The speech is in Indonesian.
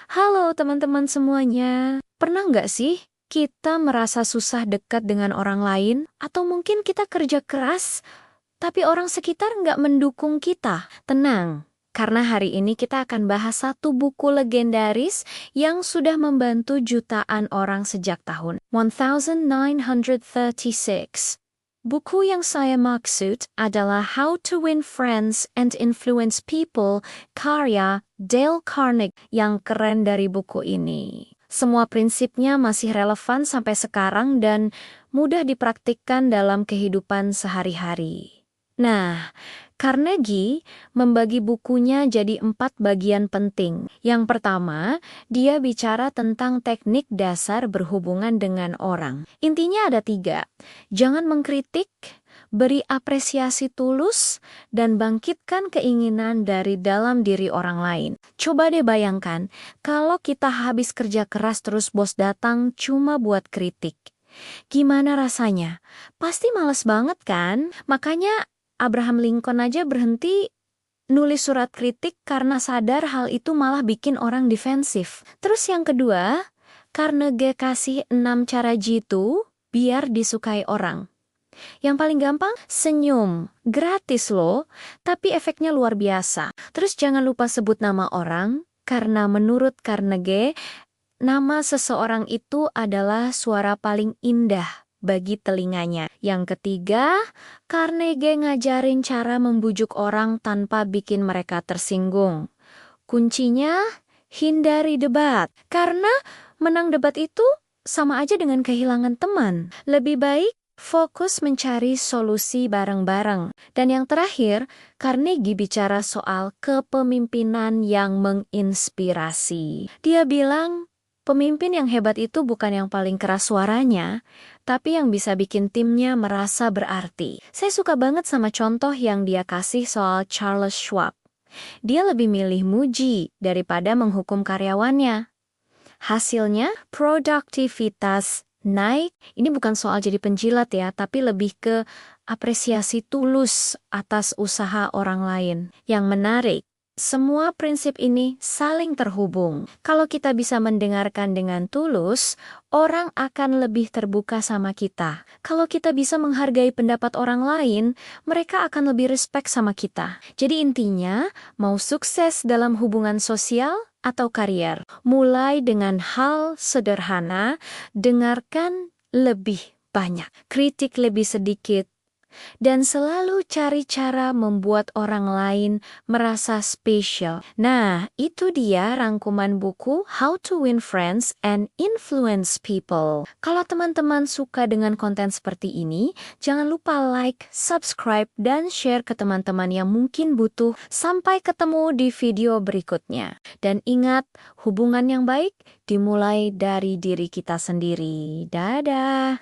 Halo teman-teman semuanya. Pernah nggak sih kita merasa susah dekat dengan orang lain? Atau mungkin kita kerja keras, tapi orang sekitar nggak mendukung kita? Tenang, karena hari ini kita akan bahas satu buku legendaris yang sudah membantu jutaan orang sejak tahun 1936. Buku yang saya maksud adalah How to Win Friends and Influence People, karya Dale Carnegie. Yang keren dari buku ini, semua prinsipnya masih relevan sampai sekarang dan mudah dipraktikkan dalam kehidupan sehari-hari. Nah, Carnegie membagi bukunya jadi 4 bagian penting. Yang pertama, dia bicara tentang teknik dasar berhubungan dengan orang. Intinya ada 3. Jangan mengkritik, beri apresiasi tulus, dan bangkitkan keinginan dari dalam diri orang lain. Coba deh bayangkan, kalau kita habis kerja keras terus bos datang cuma buat kritik. Gimana rasanya? Pasti males banget kan? Makanya Abraham Lincoln aja berhenti nulis surat kritik karena sadar hal itu malah bikin orang defensif. Terus yang kedua, Carnegie kasih 6 cara jitu biar disukai orang. Yang paling gampang, senyum. Gratis loh, tapi efeknya luar biasa. Terus jangan lupa sebut nama orang, karena menurut Carnegie, nama seseorang itu adalah suara paling indah bagi telinganya. Yang ketiga, Carnegie ngajarin cara membujuk orang tanpa bikin mereka tersinggung. Kuncinya, hindari debat. Karena menang debat itu sama aja dengan kehilangan teman. Lebih baik fokus mencari solusi bareng-bareng. Dan yang terakhir, Carnegie bicara soal kepemimpinan yang menginspirasi. Dia bilang, pemimpin yang hebat itu bukan yang paling keras suaranya, tapi yang bisa bikin timnya merasa berarti. Saya suka banget sama contoh yang dia kasih soal Charles Schwab. Dia lebih milih muji daripada menghukum karyawannya. Hasilnya, produktivitas naik. Ini bukan soal jadi penjilat ya, tapi lebih ke apresiasi tulus atas usaha orang lain. Yang menarik, semua prinsip ini saling terhubung. Kalau kita bisa mendengarkan dengan tulus, orang akan lebih terbuka sama kita. Kalau kita bisa menghargai pendapat orang lain, mereka akan lebih respect sama kita. Jadi intinya, mau sukses dalam hubungan sosial atau karier, mulai dengan hal sederhana, dengarkan lebih banyak, kritik lebih sedikit, dan selalu cari cara membuat orang lain merasa spesial. Nah, itu dia rangkuman buku How to Win Friends and Influence People. Kalau teman-teman suka dengan konten seperti ini, jangan lupa like, subscribe, dan share ke teman-teman yang mungkin butuh. Sampai ketemu di video berikutnya. Dan ingat, hubungan yang baik dimulai dari diri kita sendiri. Dadah!